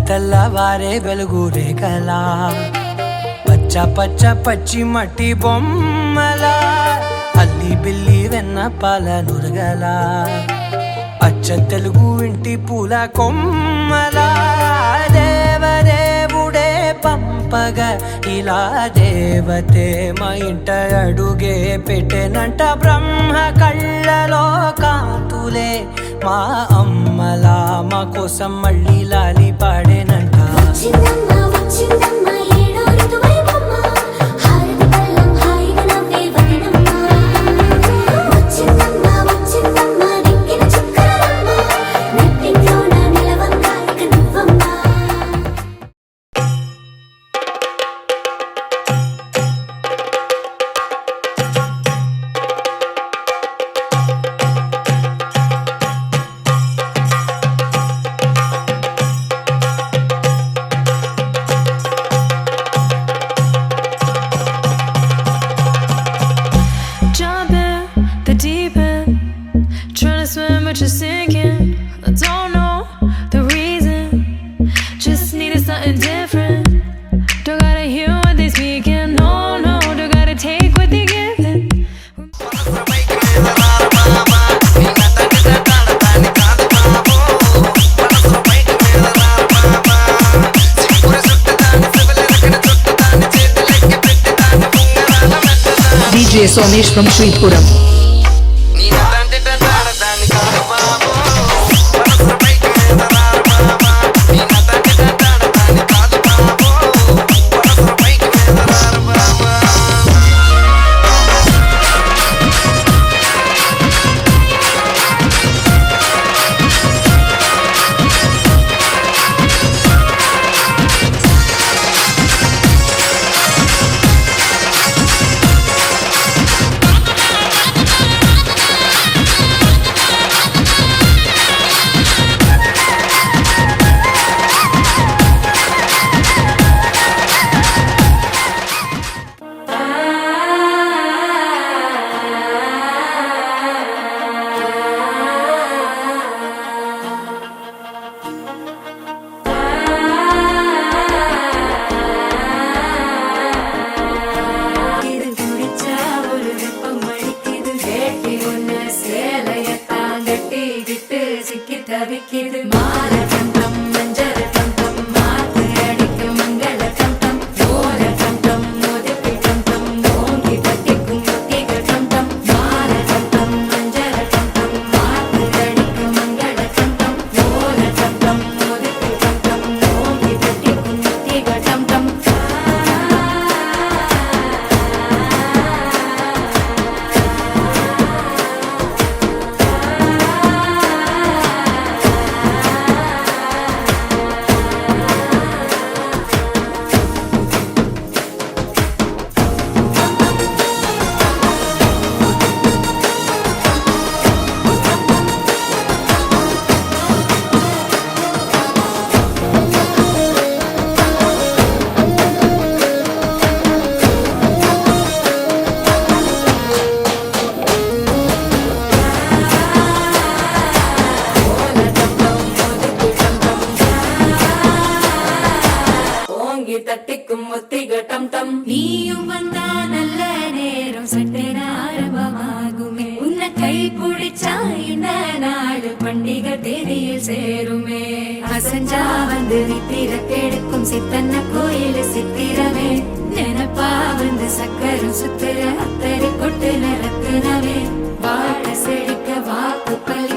తెల్లవారే వెలుగు రేఖలా పచ్చ పచ్చ పచ్చి మట్టి బొమ్మలా అల్లి బిల్లి వెన్న పాల నురగలా అచ్చ తెలుగు ఇంటి పూల కొమ్మలా దేవదేవుడే పంపగా ఇలా దేవతే మా ఇంట అడుగే పెట్టెనంట బ్రహ్మ కళ్ళలో కాంతులే మా అమ్మలా మా కోసం మళ్ళీ లాలి పాడేనంట Just sinking, I don't know the reason. Just needed something different. Don't gotta hear what they speaking. No, no, don't gotta take what they giving. DJ Somesh from Sripuram. தட்டிக்கும் ஒத்திகட்டம் தம் நீயும் வந்தா நல்ல நேரம் சட்டே ஆரம்பமாகுமே உன்னை கை பிடிச்சா இந்த நாடு பண்டிகை தேதியில் சேருமே அசஞ்சா வந்து நித்திர கெடுக்கும் சித்தன்ன கோயில் சித்திரமே நினப்பா வந்து சக்கரம் சுத்துற அத்தரி கொட்டு ரத்தினமே வாழ செழிக்க வாக்கு பள்ளி